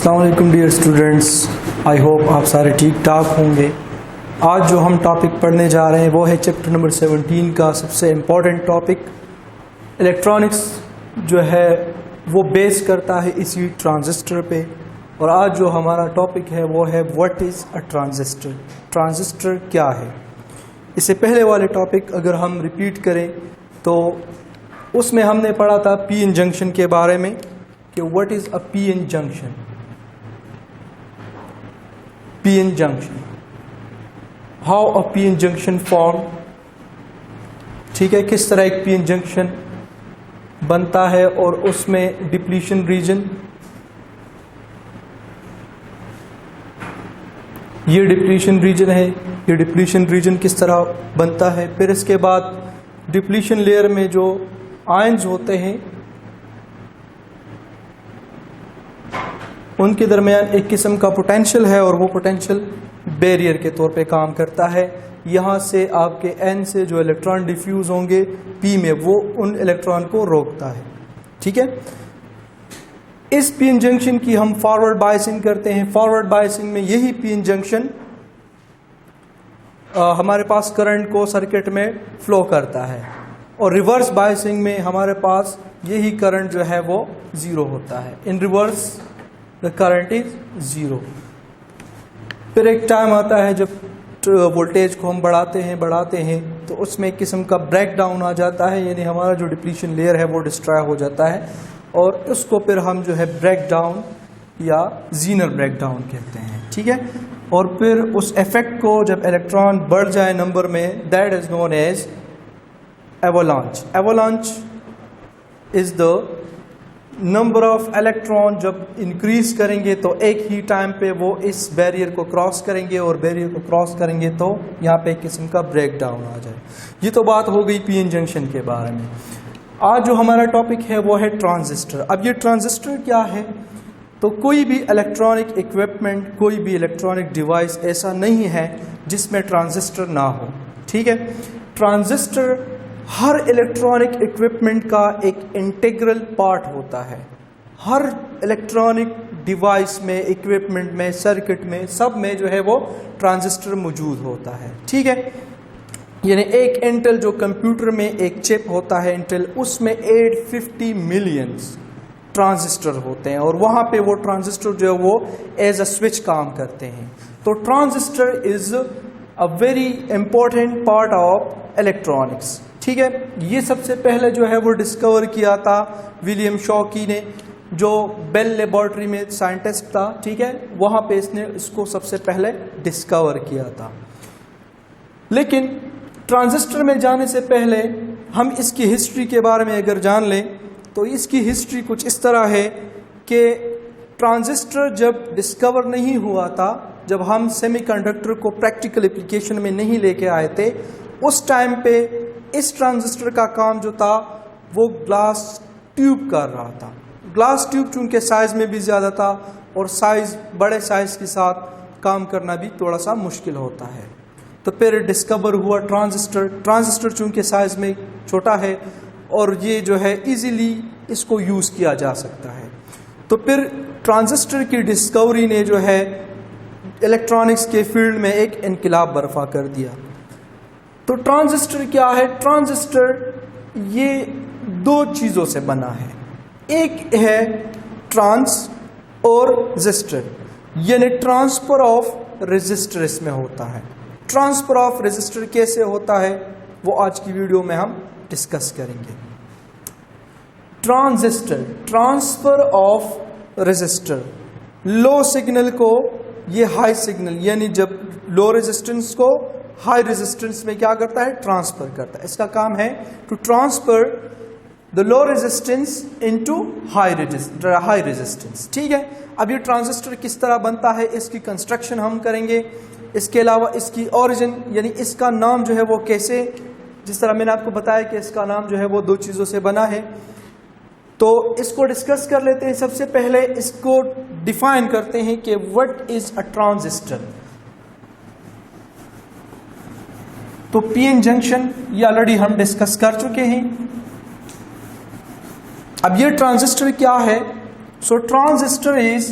अस्सलाम वालेकुम dear students, I hope आप सारे ठीक ठाक होंगे। आज जो हम टॉपिक पढ़ने जा रहे हैं वो है चैप्टर नंबर 17 का सबसे इम्पॉर्टेंट टॉपिक। इलेक्ट्रॉनिक्स जो है वो बेस करता है इसी ट्रांजिस्टर पे, और आज जो हमारा टॉपिक है वो है what is a transistor. Transistor क्या है? इससे पहले वाले टॉपिक अगर हम रिपीट करें तो उसमें हमने पढ़ा था पी एन जंक्शन के बारे में कि what is a P N junction. P N junction, how a P N junction form, ठीक है, किस तरह एक पी एन जंक्शन बनता है और उसमें डिप्लीशन रीजन, ये डिप्लीशन रीजन है, ये डिप्लीशन रीजन किस तरह बनता है। फिर इसके बाद डिप्लीशन लेयर में जो आयंस होते हैं उनके दरमियान एक किस्म का पोटेंशियल है और वो पोटेंशियल बैरियर के तौर पे काम करता है। यहाँ से आपके एन से जो इलेक्ट्रॉन डिफ्यूज होंगे पी में, वो उन इलेक्ट्रॉन को रोकता है, ठीक है। इस पी एन जंक्शन की हम फॉरवर्ड बायसिंग करते हैं। फॉरवर्ड बायसिंग में यही पी एन जंक्शन हमारे पास करंट को सर्किट में फ्लो करता है, और रिवर्स बायसिंग में हमारे पास यही करंट जो है वो ज़ीरो होता है। In reverse the current is zero. फिर एक टाइम आता है जब वोल्टेज को हम बढ़ाते हैं तो उसमें एक किस्म का ब्रेक डाउन आ जाता है, यानी हमारा जो डिप्लीशन लेयर है वो डिस्ट्रॉय हो जाता है, और उसको फिर हम जो है ब्रेक डाउन या जीनर ब्रेक डाउन कहते हैं, ठीक है। और फिर उस इफेक्ट को जब इलेक्ट्रॉन बढ़ जाए नंबर में, that is known as avalanche. Avalanche is the number of electron जब इंक्रीज करेंगे तो एक ही टाइम पे वो इस बैरियर को क्रॉस करेंगे, और बैरियर को क्रॉस करेंगे तो यहाँ पे एक किस्म का ब्रेक डाउन आ जाए। ये तो बात हो गई पी एन जंक्शन के बारे में। आज जो हमारा टॉपिक है वो है ट्रांजिस्टर। अब ये ट्रांजिस्टर क्या है? तो कोई भी इलेक्ट्रॉनिक इक्विपमेंट, कोई भी इलेक्ट्रॉनिक डिवाइस ऐसा नहीं है जिसमें ट्रांजिस्टर ना हो, ठीक है। ट्रांजिस्टर हर इलेक्ट्रॉनिक इक्विपमेंट का एक इंटीग्रल पार्ट होता है। हर इलेक्ट्रॉनिक डिवाइस में, इक्विपमेंट में, सर्किट में, सब में जो है वो ट्रांजिस्टर मौजूद होता है, ठीक है। यानी एक इंटेल जो कंप्यूटर में एक चिप होता है इंटेल, उसमें 850 मिलियंस ट्रांजिस्टर होते हैं, और वहाँ पे वो ट्रांजिस्टर जो है वो एज अ स्विच काम करते हैं। तो transistor is a very important part of electronics, ठीक है। ये सबसे पहले जो है वो डिस्कवर किया था विलियम शॉकी ने, जो बेल लेबोरेटरी में साइंटिस्ट था, ठीक है। वहाँ पे इसने इसको सबसे पहले डिस्कवर किया था। लेकिन ट्रांजिस्टर में जाने से पहले हम इसकी हिस्ट्री के बारे में अगर जान लें तो इसकी हिस्ट्री कुछ इस तरह है कि ट्रांजिस्टर जब डिस्कवर नहीं हुआ था, जब हम सेमीकंडक्टर को प्रैक्टिकल एप्लीकेशन में नहीं लेके आए थे, उस टाइम पे इस ट्रांजिस्टर का काम जो था वो ग्लास ट्यूब कर रहा था। ग्लास ट्यूब चूंकि साइज में भी ज़्यादा था, और साइज, बड़े साइज के साथ काम करना भी थोड़ा सा मुश्किल होता है, तो फिर डिस्कवर हुआ ट्रांजिस्टर। ट्रांजिस्टर चूंकि साइज में छोटा है और ये जो है इजीली इसको यूज़ किया जा सकता है, तो फिर ट्रांजिस्टर की डिस्कवरी ने जो है इलेक्ट्रॉनिक्स के फील्ड में एक इनकलाब बर्पा कर दिया। तो ट्रांजिस्टर क्या है? ट्रांजिस्टर ये दो चीज़ों से बना है। एक है ट्रांस और रेजिस्टर, यानी ट्रांसफर ऑफ रेजिस्टर इसमें होता है। ट्रांसफर ऑफ रेजिस्टर कैसे होता है वो आज की वीडियो में हम डिस्कस करेंगे। Transistor, transfer of register, low signal को ये हाई सिग्नल, यानी जब लो रेजिस्टेंस को हाई रेजिस्टेंस में क्या करता है? ट्रांसफर करता है। इसका काम है to transfer the low resistance into high resistance, ठीक है। अब ये ट्रांजिस्टर किस तरह बनता है, इसकी कंस्ट्रक्शन हम करेंगे। इसके अलावा इसकी ओरिजिन, यानी इसका नाम जो है वो कैसे, जिस तरह मैंने आपको बताया कि इसका नाम जो है वो दो चीज़ों से बना है, तो इसको डिस्कस कर लेते हैं। सबसे पहले इसको डिफाइन करते हैं कि व्हाट इज अ ट्रांजिस्टर। तो पी एन जंक्शन ये ऑलरेडी हम डिस्कस कर चुके हैं। अब ये ट्रांजिस्टर क्या है? So transistor is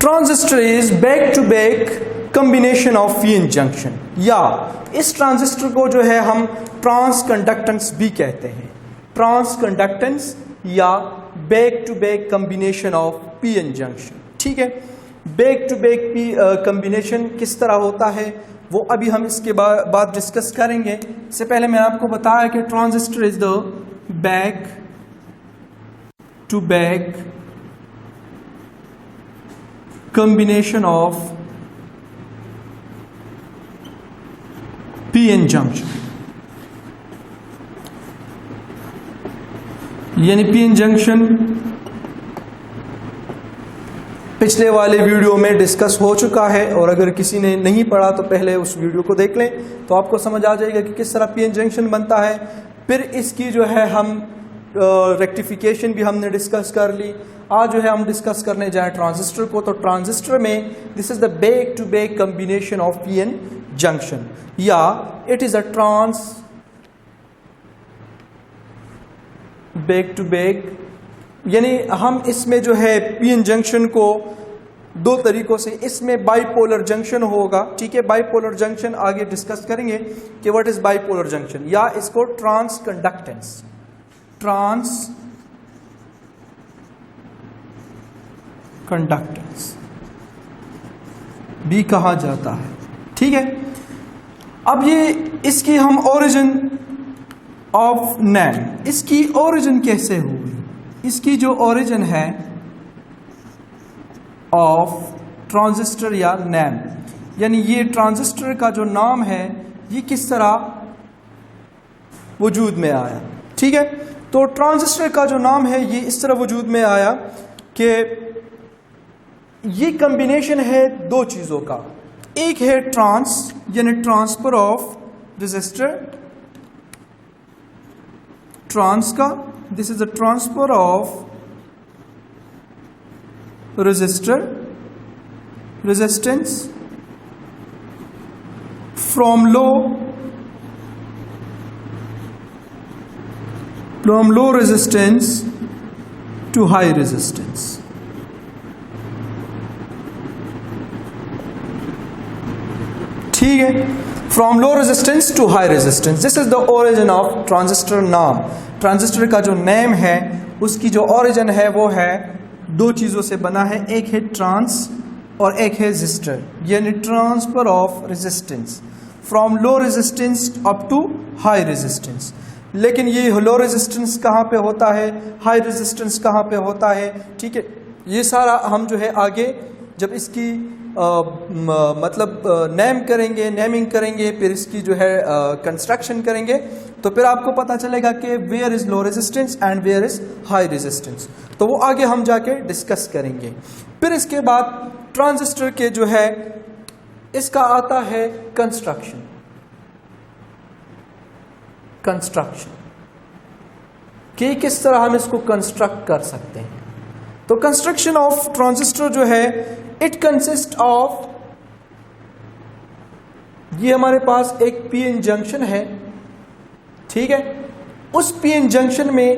transistor is back to back combination of PN junction, या इस ट्रांजिस्टर को जो है हम ट्रांस कंडक्टेंस भी कहते हैं। ट्रांस कंडक्टेंस या back to back combination of PN junction. ठीक है, बैक टू बैक कॉम्बिनेशन किस तरह होता है वो अभी हम इसके बाद डिस्कस करेंगे। इससे पहले मैंने आपको बताया कि transistor is the back to back combination of p-n junction, यानी p-n जंक्शन पिछले वाले वीडियो में डिस्कस हो चुका है, और अगर किसी ने नहीं पढ़ा तो पहले उस वीडियो को देख लें तो आपको समझ आ जाएगा कि किस तरह p-n जंक्शन बनता है। फिर इसकी जो है हम रेक्टिफिकेशन भी हमने डिस्कस कर ली। आज जो है हम डिस्कस करने जाए ट्रांजिस्टर को, तो ट्रांजिस्टर में this is the back to back combination of PN junction, या it is a trans back to back, यानी हम इसमें जो है पीएन जंक्शन को दो तरीकों से, इसमें बाइपोलर जंक्शन होगा। ठीक है, बाइपोलर जंक्शन आगे डिस्कस करेंगे कि व्हाट इज बाइपोलर जंक्शन, या इसको ट्रांस कंडक्टेंस, ट्रांस कंडक्टेंस भी कहा जाता है। ठीक है, अब ये इसकी हम ओरिजिन ऑफ नेम, इसकी ओरिजिन कैसे हुई, इसकी जो ओरिजिन है ऑफ ट्रांजिस्टर या नेम, यानी ये ट्रांजिस्टर का जो नाम है ये किस तरह वजूद में आया। ठीक है, तो ट्रांजिस्टर का जो नाम है ये इस तरह वजूद में आया कि ये कॉम्बिनेशन है दो चीजों का, एक है ट्रांस यानी ट्रांसफर ऑफ रेजिस्टर, ट्रांस का, this is a transfer of register, resistance from low resistance to high resistance. ठीक है, from low resistance to high resistance, this is the origin of transistor नाम। ट्रांजिस्टर का जो name है उसकी जो origin है वो है दो चीजों से बना है, एक है ट्रांस और एक है रेजिस्टर, यानी transfer of resistance from low resistance up to high resistance. लेकिन ये लो रेजिस्टेंस कहाँ पे होता है, हाई रेजिस्टेंस कहाँ पे होता है। ठीक है, ये सारा हम जो है आगे जब इसकी मतलब नेम करेंगे, नेमिंग करेंगे, फिर इसकी जो है कंस्ट्रक्शन करेंगे, तो फिर आपको पता चलेगा कि where is low resistance and where is high resistance, तो वो आगे हम जाके डिस्कस करेंगे। फिर इसके बाद ट्रांजिस्टर के जो है इसका आता है कंस्ट्रक्शन, कि किस तरह हम इसको कंस्ट्रक्ट कर सकते हैं। तो कंस्ट्रक्शन ऑफ ट्रांजिस्टर जो है इट कंसिस्ट ऑफ, ये हमारे पास एक पीएन जंक्शन है। ठीक है, उस पीएन जंक्शन में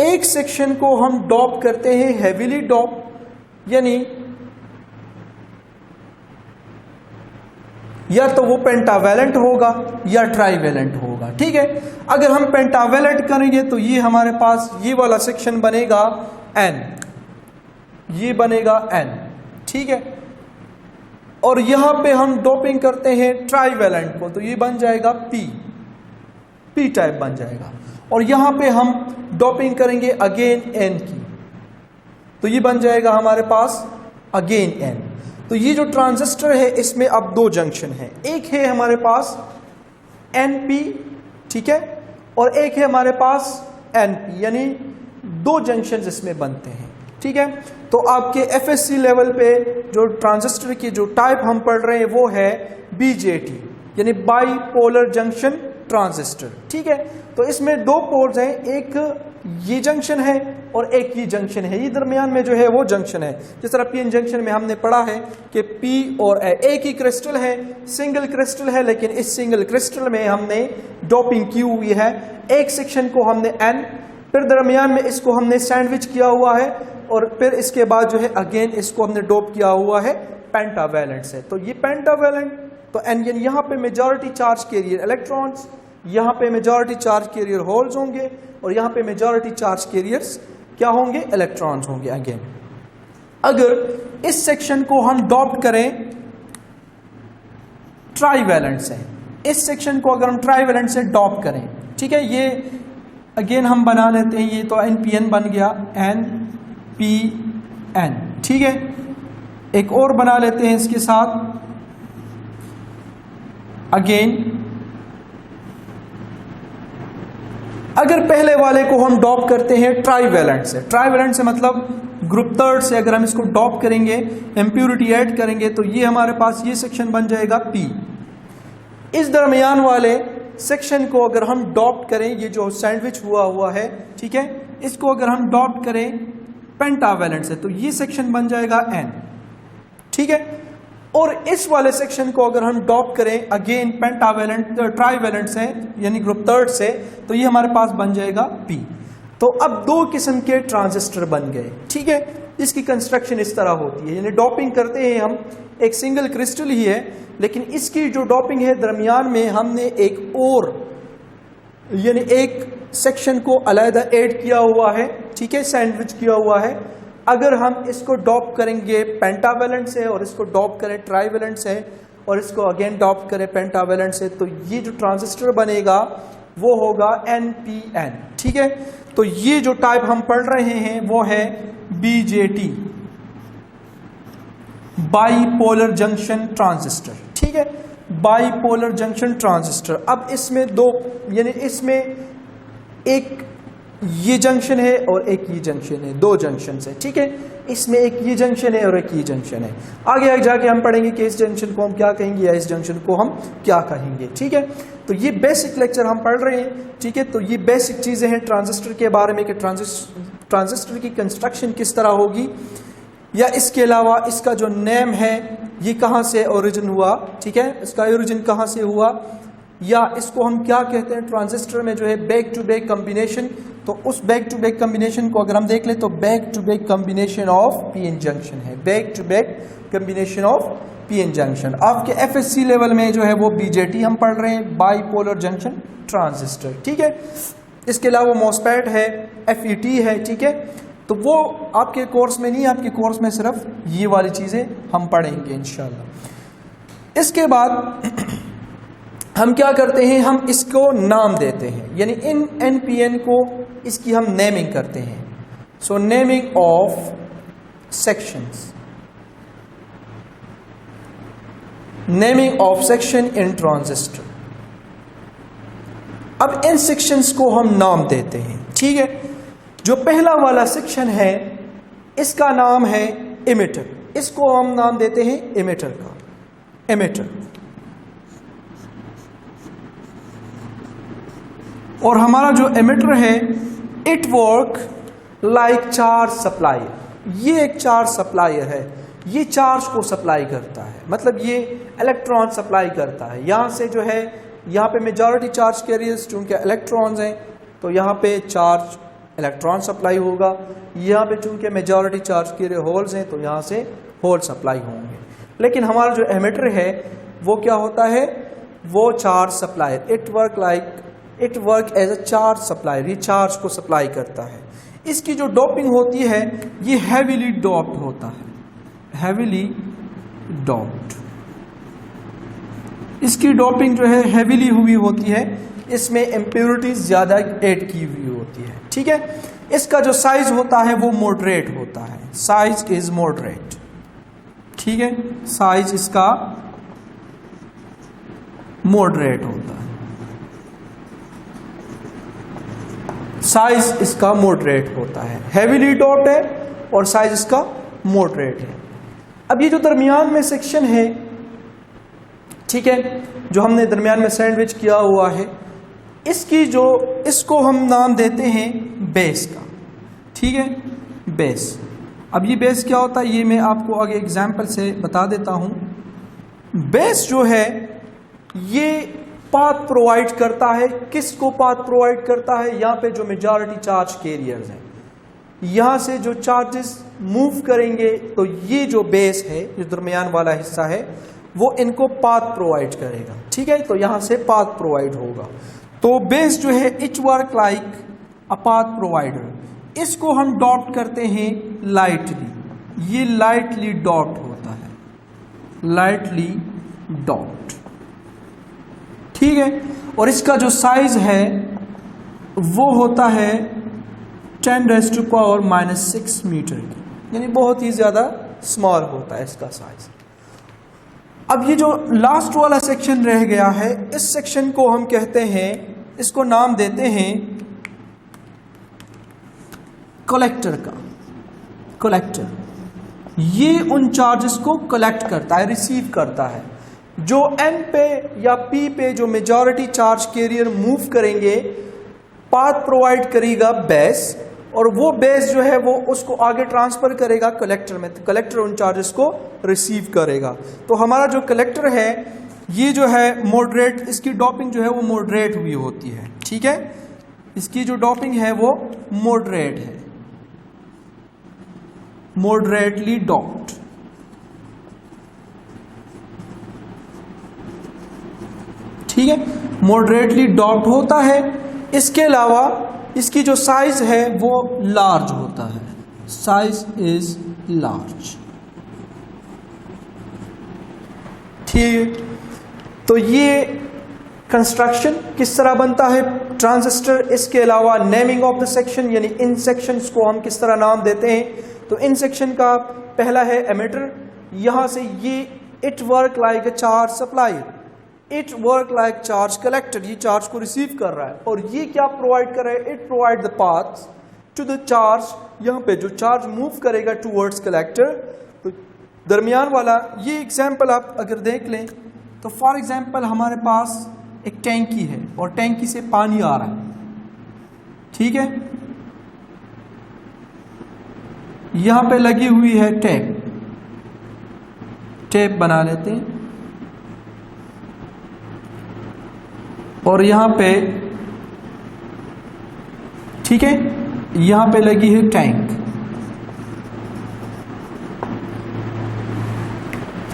एक सेक्शन को हम डॉप करते हैं हेवीली डॉप, यानी या तो वो पेंटावैलेंट होगा या ट्राईवैलेंट होगा। ठीक है, अगर हम पेंटावैलेंट करेंगे तो ये हमारे पास ये वाला सेक्शन बनेगा N, ये बनेगा N। ठीक है, और यहां पे हम डोपिंग करते हैं ट्राईवैलेंट को, तो ये बन जाएगा P टाइप बन जाएगा, और यहां पे हम डोपिंग करेंगे अगेन N की, तो ये बन जाएगा हमारे पास अगेन N। तो ये जो ट्रांजिस्टर है इसमें अब दो जंक्शन है, एक है हमारे पास NP, ठीक है, और एक है हमारे पास NP, यानी दो जंक्शन इसमें बनते हैं। ठीक है, तो आपके FSC लेवल पे जो ट्रांजिस्टर की जो टाइप हम पढ़ रहे हैं वो है BJT, यानी बाइपोलर जंक्शन ट्रांजिस्टर। ठीक है, तो इसमें दो पोल्स हैं, एक ये जंक्शन है और एक ये जंक्शन है, ये दरमियान में जो है वो जंक्शन है। जिस तरह पीएन जंक्शन में हमने पढ़ा है कि P और A एक ही क्रिस्टल है, सिंगल क्रिस्टल है, लेकिन इस सिंगल क्रिस्टल में हमने डोपिंग की हुई है, एक सेक्शन को हमने N, फिर दरमियान में इसको हमने सैंडविच किया हुआ है, और फिर इसके बाद जो है अगेन इसको हमने डोप किया हुआ है पेंटावैलेंट से। तो ये पेंटावैलेंट, तो एन यहाँ पे मेजॉरिटी चार्ज कैरियर इलेक्ट्रॉन्स, यहाँ पे मेजॉरिटी चार्ज कैरियर होल्स होंगे, और यहाँ पे मेजॉरिटी चार्ज कैरियर्स क्या होंगे, इलेक्ट्रॉन्स होंगे। अगेन अगर इस सेक्शन को हम डॉप्ट करें ट्राईवैलेंट से, इस सेक्शन को अगर हम ट्राईवैलेंट से डॉप्ट करें, ठीक है, ये अगेन हम बना लेते हैं, ये तो NPN बन गया, NPN, ठीक है। एक और बना लेते हैं इसके साथ, अगेन अगर पहले वाले को हम डॉप करते हैं ट्राईवैलेंट से, ट्राईवैलेंट से मतलब ग्रुप थर्ड से अगर हम इसको डॉप करेंगे, इम्प्यूरिटी ऐड करेंगे, तो ये हमारे पास ये सेक्शन बन जाएगा P। इस दरमियान वाले सेक्शन को अगर हम डॉप्ट करें, ये जो सैंडविच हुआ है, ठीक है, इसको अगर हम डॉप्ट करें पेंटावैलेंट से, तो ये सेक्शन बन जाएगा N, ठीक है। और इस वाले सेक्शन को अगर हम डॉप्ट करें अगेन पेंटावैलेंट ट्राईवैलेंट से, यानी ग्रुप थर्ड से, तो ये हमारे पास बन जाएगा P। तो अब दो किस्म के ट्रांजिस्टर बन गए, ठीक है। इसकी कंस्ट्रक्शन इस तरह होती है, यानी डॉपिंग करते हैं हम, एक सिंगल क्रिस्टल ही है, लेकिन इसकी जो डॉपिंग है दरमियान में हमने एक और यानी एक सेक्शन को अलहदा ऐड किया हुआ है, ठीक है, सैंडविच किया हुआ है। अगर हम इसको डॉप करेंगे पेंटावैलेंट से और इसको डॉप करें ट्राईवैलेंट से और इसको अगेन डॉप करें पेंटावैलेंट से, तो ये जो ट्रांजिस्टर बनेगा वो होगा NPN, ठीक है। तो ये जो टाइप हम पढ़ रहे हैं वो है BJT, बाईपोलर जंक्शन ट्रांजिस्टर, ठीक है, बाईपोलर जंक्शन ट्रांजिस्टर। अब इसमें दो, यानी इसमें एक ये जंक्शन है और एक ये जंक्शन है, दो जंक्शन है, ठीक है। इसमें एक ये जंक्शन है और एक ये जंक्शन है। आगे जाके हम पढ़ेंगे कि इस जंक्शन को हम क्या कहेंगे या इस जंक्शन को हम क्या कहेंगे, ठीक है। तो ये बेसिक लेक्चर हम पढ़ रहे हैं, ठीक है। तो ये बेसिक चीजें हैं ट्रांजिस्टर के बारे में कि ट्रांजिस्टर की कंस्ट्रक्शन किस तरह होगी, या इसके अलावा इसका जो नेम है ये कहाँ से ओरिजिन हुआ, ठीक है, इसका ओरिजिन कहाँ से हुआ, या इसको हम क्या कहते हैं ट्रांजिस्टर में जो है बैक टू बैक कॉम्बिनेशन। तो उस बैक टू बैक कॉम्बिनेशन को अगर हम देख ले तो back to back combination of PN junction है, back to back combination of PN junction. आपके FSC लेवल में जो है वो BJT हम पढ़ रहे हैं, बाईपोलर जंक्शन ट्रांजिस्टर, ठीक है। इसके अलावा MOSFET है, FET है, ठीक है। तो वो आपके कोर्स में नहीं, आपके कोर्स में सिर्फ ये वाली चीजें हम पढ़ेंगे इंशाल्लाह। इसके बाद हम क्या करते हैं, हम इसको नाम देते हैं, यानी इन NPN को इसकी हम नेमिंग करते हैं। So naming of sections, naming of section in transistor. अब इन सेक्शंस को हम नाम देते हैं, ठीक है। जो पहला वाला सेक्शन है इसका नाम है इमिटर, इसको हम नाम देते हैं इमिटर का, इमिटर। और हमारा जो एमिटर है it work like charge supplier, ये एक चार्ज सप्लायर है, ये चार्ज को सप्लाई करता है, मतलब ये इलेक्ट्रॉन सप्लाई करता है। यहाँ से जो है यहाँ पे मेजॉरिटी चार्ज कैरियर्स चूंकि इलेक्ट्रॉन्स हैं तो यहाँ पे चार्ज इलेक्ट्रॉन सप्लाई होगा, यहाँ पे चूंकि मेजॉरिटी चार्ज कैरियर होल्स हैं तो यहाँ से होल सप्लाई होंगे। लेकिन हमारा जो एमिटर है वो क्या होता है, वो charge supplier, it work as a charge supplier, ये चार्ज को सप्लाई करता है। इसकी जो डोपिंग होती है ये हैवीली डोप्ड होता है, हैवीली डोप्ड। इसकी डोपिंग जो है हैवीली हुई होती है, इसमें इम्प्योरिटीज ज्यादा ऐड की हुई होती है, ठीक है। इसका जो साइज होता है वो मॉडरेट होता है, साइज इज मॉडरेट, ठीक है, साइज इसका मॉडरेट होता है, साइज इसका मॉडरेट होता है, हैवीली डोप्ड है और साइज इसका मॉडरेट है। अब ये जो दरमियान में सेक्शन है, ठीक है, जो हमने दरमियान में सैंडविच किया हुआ है, इसको हम नाम देते हैं बेस का, ठीक है, बेस। अब ये बेस क्या होता है ये मैं आपको आगे एग्जाम्पल से बता देता हूं। बेस जो है ये पाथ प्रोवाइड करता है, किसको पाथ प्रोवाइड करता है, यहाँ पे जो मेजॉरिटी चार्ज कैरियर्स हैं, यहां से जो चार्जेस मूव करेंगे तो ये जो बेस है, जो दरमियान वाला हिस्सा है, वो इनको पाथ प्रोवाइड करेगा। ठीक है, तो यहां से पाथ प्रोवाइड होगा। तो बेस जो है it work like a path provider. इसको हम डॉट करते हैं लाइटली, ये लाइटली डॉट होता है, लाइटली डॉट। ठीक है, और इसका जो साइज है वो होता है 10⁻⁻⁶ मीटर की, यानी बहुत ही ज्यादा स्मॉल होता है इसका साइज। अब ये जो लास्ट वाला सेक्शन रह गया है, इस सेक्शन को हम कहते हैं, इसको नाम देते हैं कलेक्टर का। कलेक्टर ये उन चार्जेस को कलेक्ट करता है, रिसीव करता है। जो N पे या P पे जो मेजॉरिटी चार्ज कैरियर मूव करेंगे, पाथ प्रोवाइड करेगा बेस, और वो बेस जो है वो उसको आगे ट्रांसफर करेगा कलेक्टर में। तो कलेक्टर उन चार्जेस को रिसीव करेगा। तो हमारा जो कलेक्टर है ये जो है मॉडरेट, इसकी डॉपिंग जो है वो मॉडरेट हुई होती है। ठीक है, इसकी जो डॉपिंग है वो मॉडरेट है, मॉडरेटली डॉप्ड। ठीक है, मॉडरेटली डॉप्ड होता है। इसके अलावा इसकी जो साइज है वो लार्ज होता है, साइज इज लार्ज। ठीक, तो ये कंस्ट्रक्शन किस तरह बनता है ट्रांजिस्टर। इसके अलावा नेमिंग ऑफ द सेक्शन, यानी इन सेक्शंस को हम किस तरह नाम देते हैं। तो इन सेक्शन का पहला है एमिटर, यहां से ये it work like a charge supplier, it work like charge collector, ये चार्ज को रिसीव कर रहा है। और ये क्या प्रोवाइड कर रहा है, it provide the path to the charge, यहां पे जो चार्ज मूव करेगा टूवर्ड्स कलेक्टर। तो दरमियान वाला ये एग्जांपल आप अगर देख लें तो फॉर एग्जांपल हमारे पास एक टैंकी है और टैंकी से पानी आ रहा है। ठीक है, यहां पे लगी हुई है टैप, टैप बना लेते हैं, और यहां पे ठीक है, यहां पे लगी है टैंक।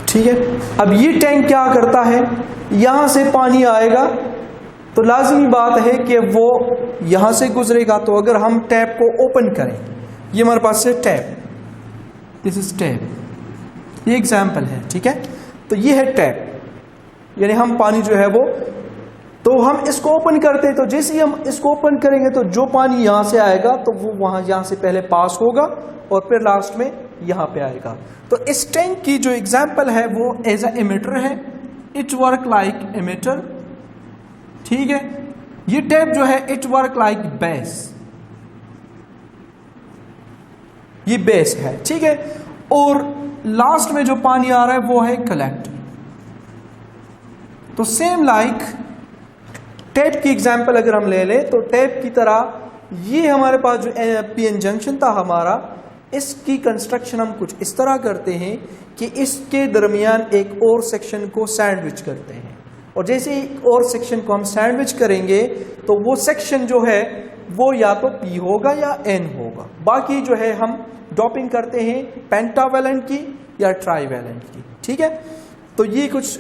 ठीक है, अब ये टैंक क्या करता है, यहां से पानी आएगा तो लाजमी बात है कि वो यहां से गुजरेगा। तो अगर हम टैप को ओपन करें, ये हमारे पास है टैप, दिस इज टैप, ये एग्जाम्पल है। ठीक है, तो ये है टैप, यानी हम पानी जो है वो, तो हम इसको ओपन करते हैं, तो जैसे ही हम इसको ओपन करेंगे तो जो पानी यहां से आएगा तो वो वहां यहां से पहले पास होगा और फिर लास्ट में यहां पे आएगा। तो इस टैंक की जो एग्जांपल है वो एज अ एमिटर है, इट वर्क लाइक एमिटर। ठीक है, ये टैप जो है इट वर्क लाइक बेस, ये बेस है। ठीक है, और लास्ट में जो पानी आ रहा है वो है कलेक्टर। तो सेम लाइक टैप की एग्जांपल अगर हम ले लें तो टैप की तरह ये हमारे पास जो पीएन जंक्शन था हमारा, इसकी कंस्ट्रक्शन हम कुछ इस तरह करते हैं कि इसके दरमियान एक और सेक्शन को सैंडविच करते हैं, और जैसे ही और सेक्शन को हम सैंडविच करेंगे तो वो सेक्शन जो है वो या तो P होगा या N होगा। बाकी जो है हम डॉपिंग करते हैं पेंटावेलेंट की या ट्राईवेलेंट की। ठीक है, तो ये कुछ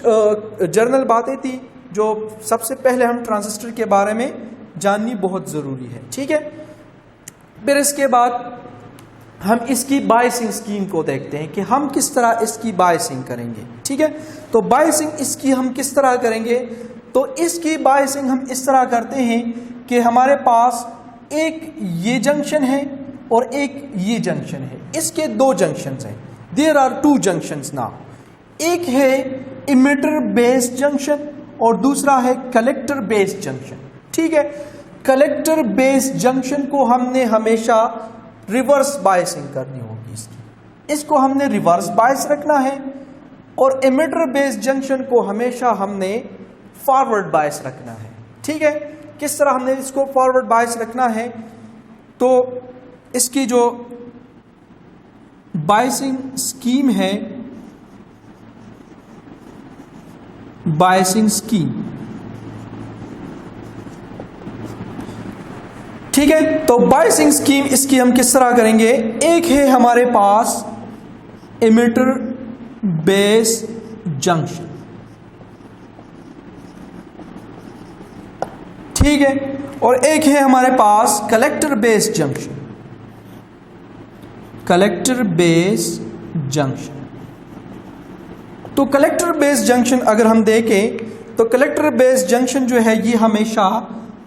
जर्नल बातें थी जो सबसे पहले हम ट्रांजिस्टर के बारे में जाननी बहुत ज़रूरी है। ठीक है, फिर इसके बाद हम इसकी बायसिंग स्कीम को देखते हैं कि हम किस तरह इसकी बायसिंग करेंगे। ठीक है, तो बायसिंग इसकी हम किस तरह करेंगे, तो इसकी बायसिंग हम इस तरह करते हैं कि हमारे पास एक ये जंक्शन है और एक ये जंक्शन है, इसके दो जंक्शंस हैं, there are two junctions now. एक है इमिटर बेस्ड जंक्शन और दूसरा है कलेक्टर बेस्ड जंक्शन। ठीक है, कलेक्टर बेस्ड जंक्शन को हमने हमेशा रिवर्स बायसिंग करनी होगी, इसको हमने रिवर्स बायस रखना है, और एमिटर बेस्ड जंक्शन को हमेशा हमने फॉरवर्ड बायस रखना है। ठीक है, किस तरह हमने इसको फॉरवर्ड बायस रखना है, तो इसकी जो बायसिंग स्कीम है, बायसिंग स्कीम, ठीक ठीक है, तो बायसिंग स्कीम इसकी हम किस तरह करेंगे। एक है हमारे पास एमिटर बेस जंक्शन, ठीक है, और एक है हमारे पास collector base junction, collector base junction. तो कलेक्टर बेस जंक्शन अगर हम देखें तो कलेक्टर बेस जंक्शन जो है ये हमेशा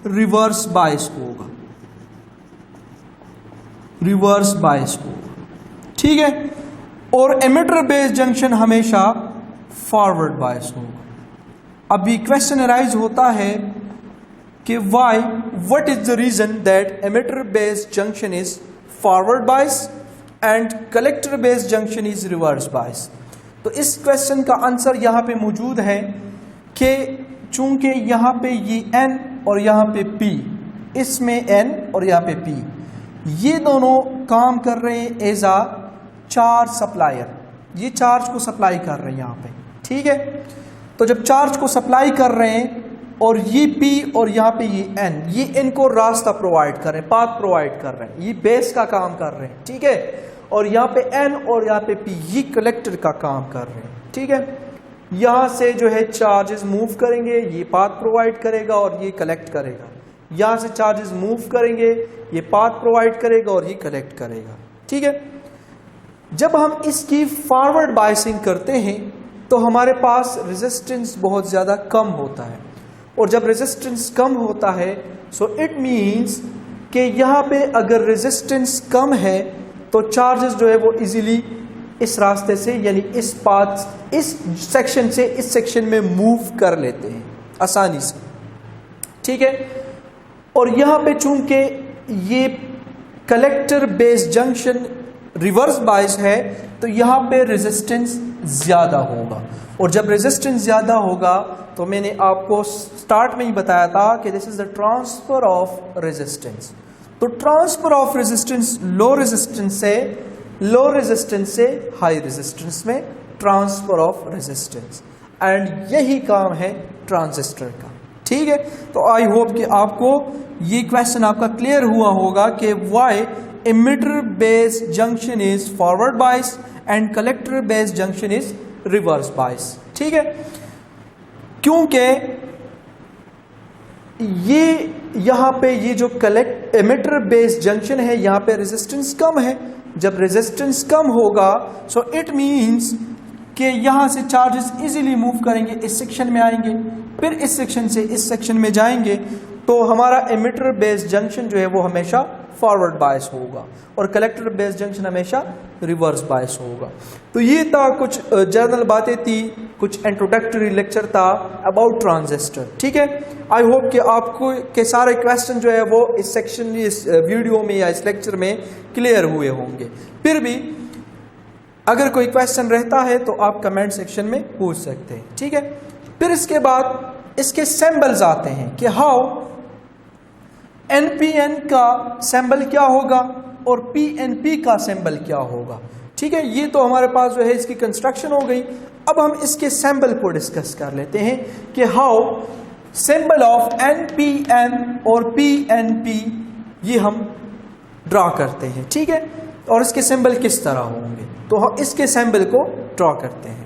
रिवर्स बायस होगा, रिवर्स बायस होगा, ठीक है, और एमिटर बेस जंक्शन हमेशा फॉरवर्ड बायस होगा। अभी क्वेश्चन अराइज होता है कि why, what is the reason that emitter base junction is forward bias and collector base junction is reverse bias. तो इस क्वेश्चन का आंसर यहां पे मौजूद है कि चूंकि यहां पे ये N और यहां पे P, इसमें N और यहां पे P, ये दोनों काम कर रहे हैं एज आ चार्ज सप्लायर, ये चार्ज को सप्लाई कर रहे हैं यहां पे, ठीक है। तो जब चार्ज को सप्लाई कर रहे हैं और ये P और यहाँ पे ये N, ये इनको रास्ता प्रोवाइड कर रहे हैं, पाथ प्रोवाइड कर रहे हैं, ये बेस का काम कर रहे हैं, ठीक है, और यहाँ पे N और यहाँ पे P ये कलेक्टर का काम कर रहे हैं, ठीक है। यहाँ से जो है चार्जेस मूव करेंगे, ये पाथ प्रोवाइड करेगा और ये कलेक्ट करेगा, यहाँ से चार्जेस मूव करेंगे, ये पाथ प्रोवाइड करेगा और ये कलेक्ट करेगा, ठीक है। जब हम इसकी फॉरवर्ड बायसिंग करते हैं तो हमारे पास रेजिस्टेंस बहुत ज़्यादा कम होता है, और जब रेजिस्टेंस कम होता है सो इट मीन्स कि यहाँ पे अगर रेजिस्टेंस कम है तो चार्जेस जो है वो इजीली इस रास्ते से, यानी इस पाथ, इस सेक्शन से इस सेक्शन में मूव कर लेते हैं आसानी से, ठीक है। और यहाँ पे चूंकि ये collector base junction reverse bias है तो यहाँ पे रेजिस्टेंस ज्यादा होगा, और जब रेजिस्टेंस ज्यादा होगा तो मैंने आपको स्टार्ट में ही बताया था कि this is the transfer of resistance. तो transfer of resistance low resistance से हाई रेजिस्टेंस में ट्रांसफर ऑफ रेजिस्टेंस, एंड यही काम है ट्रांजिस्टर का, ठीक है। तो आई होप कि आपको ये क्वेश्चन आपका क्लियर हुआ होगा कि why emitter base junction is forward bias and collector base junction is reverse बायस, ठीक है। क्योंकि ये यहां पे ये जो एमिटर बेस जंक्शन है यहां पे रेजिस्टेंस कम है, जब रेजिस्टेंस कम होगा सो इट मींस कि यहां से चार्जेस इजीली मूव करेंगे, इस सेक्शन में आएंगे, फिर इस सेक्शन से इस सेक्शन में जाएंगे, तो हमारा एमिटर बेस जंक्शन जो है वो हमेशा फॉरवर्ड बायस होगा और कलेक्टर बेस जंक्शन हमेशा रिवर्स बायस होगा। तो ये था कुछ जनरल बातें थी, कुछ इंट्रोडक्टरी लेक्चर था अबाउट ट्रांजिस्टर, ठीक है। आई होप कि आपको के सारे क्वेश्चन जो है वो इस सेक्शन, इस वीडियो में या इस लेक्चर में क्लियर हुए होंगे। फिर भी अगर कोई क्वेश्चन रहता है तो आप कमेंट सेक्शन में पूछ सकते हैं, ठीक है। फिर इसके बाद इसके सिंबल्स आते हैं कि हाउ NPN का सिंबल क्या होगा और PNP का सिंबल क्या होगा, ठीक है। ये तो हमारे पास जो है इसकी कंस्ट्रक्शन हो गई। अब हम इसके सिंबल को डिस्कस कर लेते हैं कि हाउ सिंबल ऑफ NPN और PNP ये हम ड्रॉ करते हैं, ठीक है, और इसके सिंबल किस तरह होंगे। तो हम इसके सिंबल को ड्रॉ करते हैं।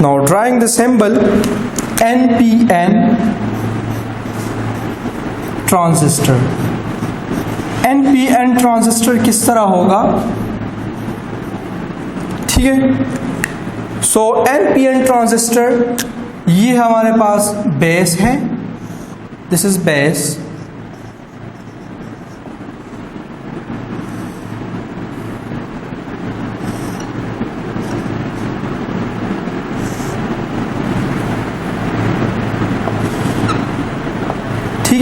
Now drawing the symbol NPN transistor. NPN transistor किस तरह होगा, ठीक है। सो NPN ट्रांजिस्टर ये हमारे पास बेस है, दिस इज बेस,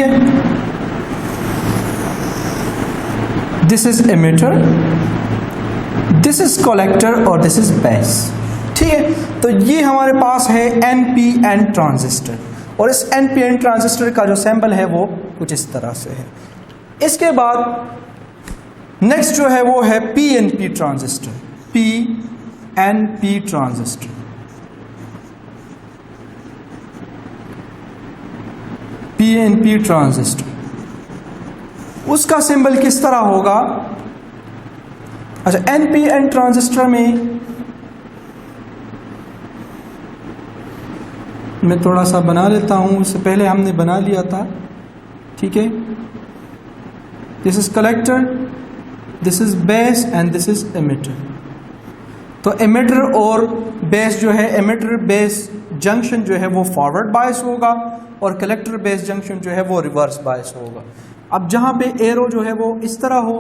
ठीक है, this is emitter, this is collector और दिस इज बेस। ठीक है, तो ये हमारे पास है NPN ट्रांजिस्टर, और इस NPN ट्रांजिस्टर का जो सैंपल है वो कुछ इस तरह से है। इसके बाद नेक्स्ट जो है वो है PNP transistor, PNP transistor. PNP transistor, उसका सिंबल किस तरह होगा? अच्छा, NPN ट्रांजिस्टर में मैं थोड़ा सा बना लेता हूं, इससे पहले हमने बना लिया था। ठीक है, this is collector, this is base and this is emitter. तो एमिटर और बेस जो है, एमिटर बेस जंक्शन जो है वो फॉरवर्ड बायस होगा और कलेक्टर बेस जंक्शन जो है वो रिवर्स बायस होगा। अब जहां पे एरो जो है वो इस तरह हो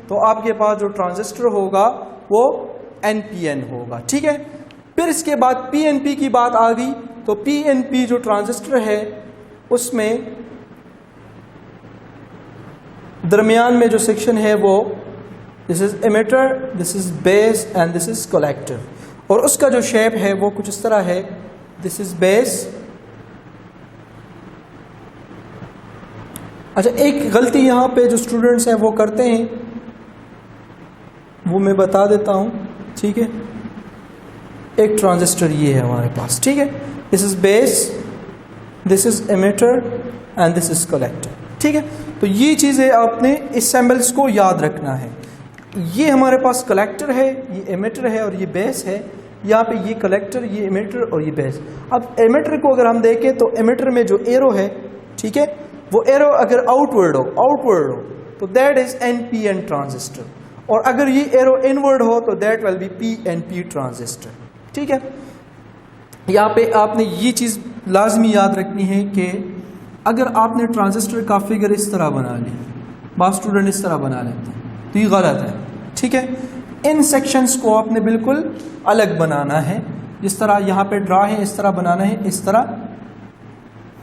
तो आपके पास जो ट्रांजिस्टर होगा वो NPN होगा। ठीक है, फिर इसके बाद PNP की बात आ गई, तो PNP जो ट्रांजिस्टर है उसमें दरमियान में जो सेक्शन है वो this is emitter, this is base and this is collector, और उसका जो शेप है वो कुछ इस तरह है, दिस इज बेस। अच्छा, एक गलती यहाँ पे जो स्टूडेंट्स हैं वो करते हैं वो मैं बता देता हूँ। ठीक है, एक ट्रांजिस्टर ये है हमारे पास। ठीक है, this is base, this is emitter and this is collector. ठीक है, तो ये चीज़ें आपने इस सैम्बल्स को याद रखना है। ये हमारे पास कलेक्टर है, ये एमिटर है और ये बेस है। यहाँ पे ये कलेक्टर, ये एमिटर और ये बेस। अब एमिटर को अगर हम देखें तो एमिटर में जो एरो है, ठीक है, वो एरो अगर आउटवर्ड हो तो दैट इज NPN ट्रांजिस्टर, और अगर ये एरो इनवर्ड हो तो that will be PNP transistor. ठीक है, यहाँ पे आपने ये चीज़ लाजमी याद रखनी है कि अगर आपने ट्रांजिस्टर का फिगर इस तरह बना ली, बहुत स्टूडेंट इस तरह बना लेते हैं, तो ये गलत है। ठीक है, इन सेक्शंस को आपने बिल्कुल अलग बनाना है। जिस तरह यहाँ पे ड्रा है इस तरह बनाना है, इस तरह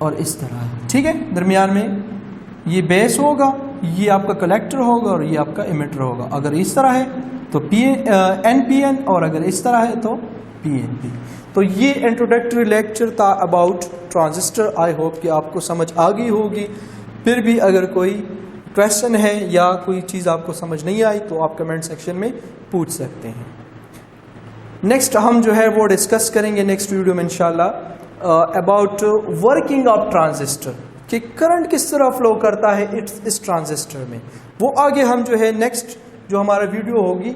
और इस तरह। ठीक है, दरमियान में ये बेस होगा, ये आपका कलेक्टर होगा और ये आपका एमिटर होगा। अगर इस तरह है तो NPN और अगर इस तरह है तो PNP। तो ये इंट्रोडक्टरी लेक्चर था अबाउट ट्रांजिस्टर। आई होप कि आपको समझ आ गई होगी। फिर भी अगर कोई क्वेश्चन है या कोई चीज़ आपको समझ नहीं आई तो आप कमेंट सेक्शन में पूछ सकते हैं। नेक्स्ट हम जो है वो डिस्कस करेंगे नेक्स्ट वीडियो में इंशाल्लाह अबाउट वर्किंग ऑफ ट्रांजिस्टर, कि करंट किस तरह फ्लो करता है इस ट्रांजिस्टर में। वो आगे हम जो है नेक्स्ट जो हमारा वीडियो होगी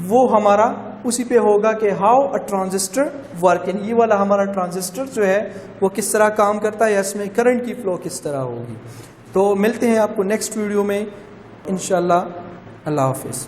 वो हमारा उसी पे होगा कि हाउ अ ट्रांजिस्टर वर्किंग। ये वाला हमारा ट्रांजिस्टर जो है वो किस तरह काम करता है, इसमें करंट की फ्लो किस तरह होगी। तो मिलते हैं आपको नेक्स्ट वीडियो में इंशाल्लाह। अल्लाह हाफिज़।